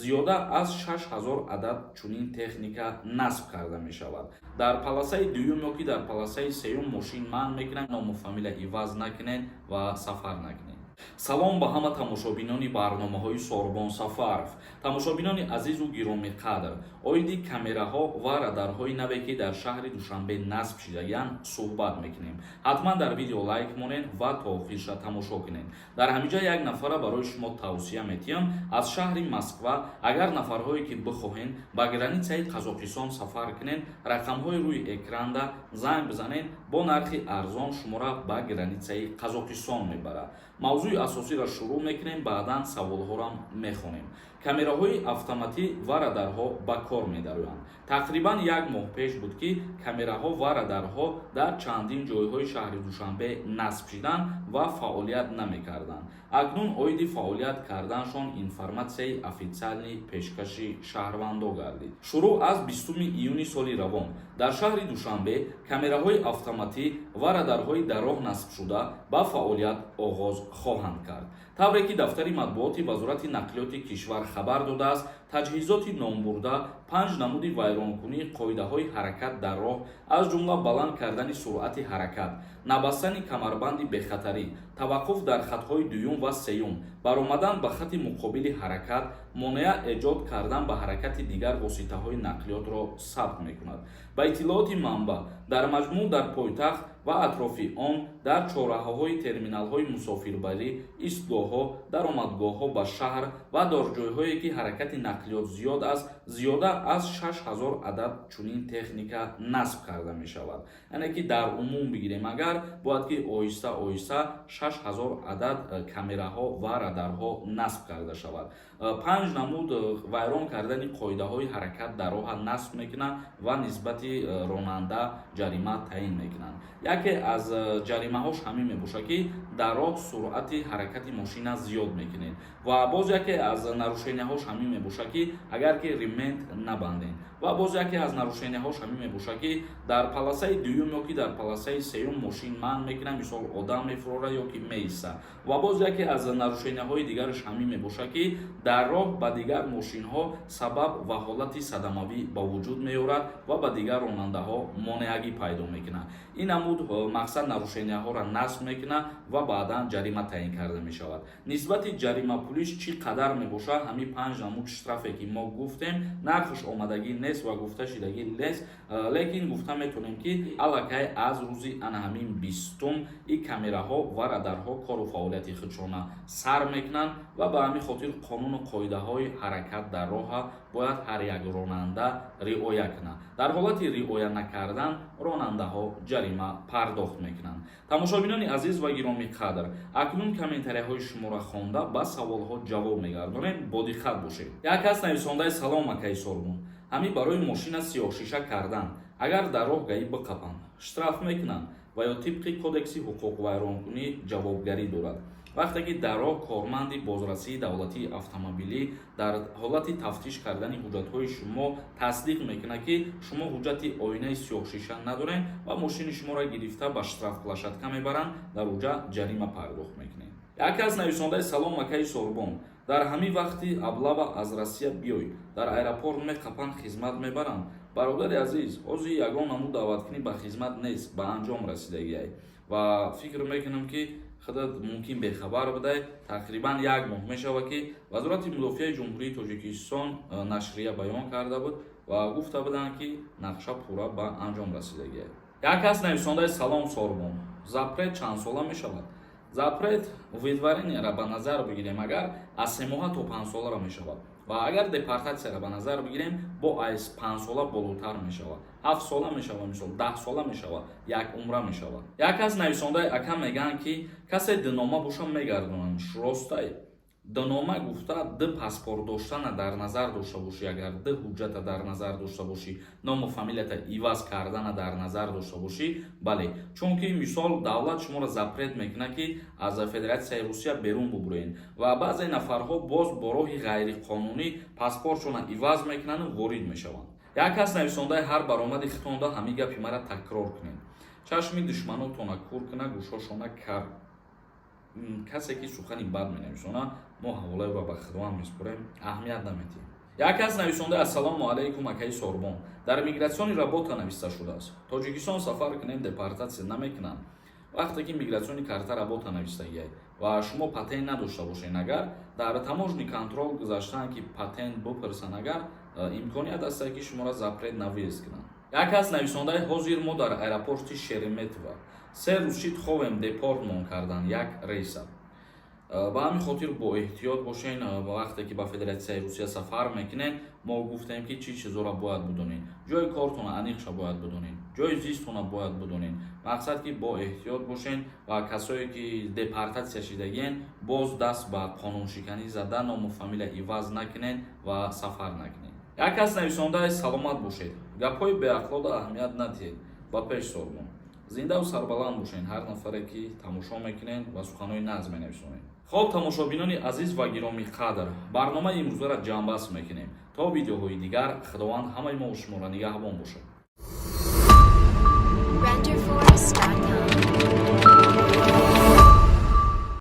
зиёда аз 6000 адад чунин техника насб карда мешавад. дар паласаи дуюм ё ки дар паласаи сеюм мошин манъ мекунанд ному фамилия иваз накунед ва сафар накунед. салом ба ҳама тамошобинони барномаҳои Сорбон Сафаров. Тамошобинони азизу гиромиқадр, оиди камераҳо ва радарҳои наве ки дар шаҳри Душанбе насб шудагиянд суҳбат мекунем. ҳатман дар видео лайк монед ва то охирша тамошо кунед. дар ҳамиҷа як нафара барои шумо тавсия метиҳам аз шаҳри Москва агар нафарҳое ки бихоҳед ба границаи Қазоқистон сафар кунед, рақамҳои рӯи экранда занг бизанед, бо нархи арзон шуморо ба границаи Қазоқистон мебарад. мавзӯи асосиро шурӯъ мекунем, баъдан саволҳоро мехонем. камераҳои автоматӣ ва радарҳо ба кор медароянд. тақрибан як моҳ пеш буд ки камераҳо ва радарҳо дар чандин ҷойҳои шаҳри Душанбе насб шуданд ва фаъолият намекарданд. акнун оиди фаъолият карданашон информатсияи офиtsiални пешкаши шаҳрвандо гардид. шурӯъ аз 20 июни соли равон дар шаҳри Душанбе камераҳои автоматӣ ва радарҳои дар роҳ насбшуда ба фаъолият оғоз хоҳанд кард. тавре ки дафтари матбуоти вазорати нақлиёти кишвар хабар додааст, таҷҳизоти номбурда 5 намуди вайронкунии қоидаҳои ҳаракат дар роҳ, аз ҷумла баланд кардани суръати ҳаракат, набастани камарбанди бехатарӣ, таваққуф дар хатҳои дуюм ва сеюм, баромадан ба хати муқобили ҳаракат, монеа эҷод кардан ба ҳаракати дигар воситаҳои нақлиётро сабт мекунад. ба иттилооти манбаъ, дар маҷмӯъ дар пойтахт ва атрофи он дар чораҳаҳои терминалҳои мусофирбарӣ, истгоҳҳо, даромадгоҳҳо ба шаҳр ва дорҷойҳое ки ҳаракати нақлиёт зиёд аст, зиёда аз 6000 адад чунин техника насб карда мешавад. яъне ки дар умум бигирем агар бояд ки оҳиста оҳиста 6000 адад камераҳо ва радарҳо насб карда шавад. 5 намуд вайрон кардани қоидаҳои ҳаракат дар роҳа насб мекунанд ва нисбати ронанда ҷарима таъин мекунанд. яке аз ҷаримаҳош ҳамин мебошад ки дар роҳ суръати ҳаракати мошина зиёд мекунед ва боз яке аз нарушенияҳош ҳамин мебошад ки агар ки ремент набандед ва боз яке аз нарушенияҳош ҳамин мебошад ки дар паласаи дуюм ё ки дар паласаи сеюм мошин манъ мекунад, мисол одам мефурора ё ки меиса ва боз яке аз нарушенияҳои дигараш ҳамин мебошад ки дар роҳ ба дигар мошинҳо сабаб ва ҳолати садамавӣ ба вуҷуд меорад ва ба дигар ронандаҳо монеагӣ пайдо мекунад. ин намуд мақсад нарушенияҳоро насб мекунад ва баъдан ҷарима таъин карда мешавад. нисбати ҷарима пулиш чӣ қадар мебошад, ҳамин 5 намуд штрафе ки мо гуфтем, нархаш омадагӣ нест ва гуфта шудагӣ нест, лекин гуфта метонем ки аллакай аз рӯзи ана ҳамин 20 и камераҳо ва радарҳо кору фаъолияти худшона сар мекунанд ва ба ҳамин хотир қонуну қоидаҳои ҳаракат дар роҳа бояд ҳар як ронанда риоя кунад. дар ҳолати риоя накардан ронандаҳо ҷарима пардохт мекунанд. тамошобинони азиз ва гиромиқадр, акнун комментарияҳои шуморо хонда ба саволҳо ҷавоб мегардонем, бодиққат бошед. як кас нависондаи салом акаи Сорбон, ҳамин барои мошина сиёҳшиша кардан, агар дар роҳ гаӣ биқапанд, штраф мекунанд ва ё тибқи кодекси ҳуқуқ вайронкунӣ ҷавобгарӣ дорад. вақте ки дар роҳ корманди бозрасии давлатии автомобилӣ дар ҳолати тафтиш кардани ҳуҷҷатҳои шумо тасдиқ мекунад ки шумо ҳуҷҷати оинаи сиёҳшиша надоред ва мошини шуморо гирифта ба штрафплощадка мебаранд, дар уҷа ҷарима пардохт мекунед. як кас нависондаи салом акаи Сорбон, дар ҳамин вақти аблава аз Россия биёй, дар аэропорт меқапанд, хизмат мебаранд. бародари азиз, ҳозир ягон намуд даъваткунӣ ба хизмат нест, ба анҷом расидагиай ва фикр мекунам ки худат мумкин бехабар будаед. тақрибан як моҳ мешавад ки вазорати мудофиаи ҷумҳурии Тоҷикистон нашрия баён карда буд ва гуфта буданд ки нақша пурра ба анҷом расидагиай. як кас нависондаи салом Сорбон, запрет чанд сола мешавад? запрет уведварениеро ба назар бигирем, агар аз 3 моҳа то 5 соларо мешавад ва агар депортатсияро ба назар бигирем, бо аз 5 сола болотар мешавад, 7 сола мешавад, мисол 10 сола мешавад, як умра мешавад. як кас нависондаи ака мегӯянд ки касе динома боша мегардонанд. ростай динома гуфта ду паспорт доштана дар назар дошта бошӣ, агар ду ҳуҷҷата дар назар дошта бошӣ, ному фамилията иваз кардана дар назар дошта бошӣ, бале, чунки мисол давлат шуморо запрет мекунад ки аз Федератсияи Русия берун бубуред ва баъзе нафарҳо боз бо роҳи ғайриқонунӣ паспортшона иваз мекунанд, ворид мешаванд. як кас нависондаи ҳар баромади хитонда ҳамин гапи мара такрор кунед. чашми душманотона кур кунад, гӯшошона кар. касе ки сухани бад менависонад, мо ҳаволаи ба худованд меспорем, аҳамият наметиҳем. як кас нависонда ассалому алайкум акаи Сорбон дар мигратсиони работа нависта шудааст. Тоҷикистон сафар кунем депортатсия намекунанд. вақте ки мигратсиони карта работа навистагиай ва шумо патент надошта бошед, агар дар таможни контрол гузаштан ки патент бупурсан, агар имконият аст ки шуморо запрет на въезд кунанд. як кас нависонда ҳозир мо дар аэропорти Шереметова 3 рӯз шид ховем депортмон кардан як рейса. ба ҳамин хотир бо эҳтиёт бошен. вақте ки ба Федератсияи Русия сафар мекунед, мо гуфтем ки чӣ чизоро бояд бидонед. ҷои кортона аниқша бояд бидонед, ҷои зистона бояд бидонед. мақсад ки бо эҳтиёт бошен ва касое ки депортатсия шидагиен боз даст ба қонуншиканӣ зада ному фамилия иваз накунед ва сафар накунед. як кас нависонда саломат бошед, гапҳои беахлода аҳамият надиҳед, ба пеш Сорбон. зиндаву сарбаланд бошен ҳар нафаре ки тамошо мекунед ва суханҳои нағз менависонед. хоб тамошобинони азиз ва гироми қадр, барномаи имрӯзаро ҷамъбаст мекунем. то видеоҳои дигар, худованд ҳамаи мо шуморо нигаҳбон бошад.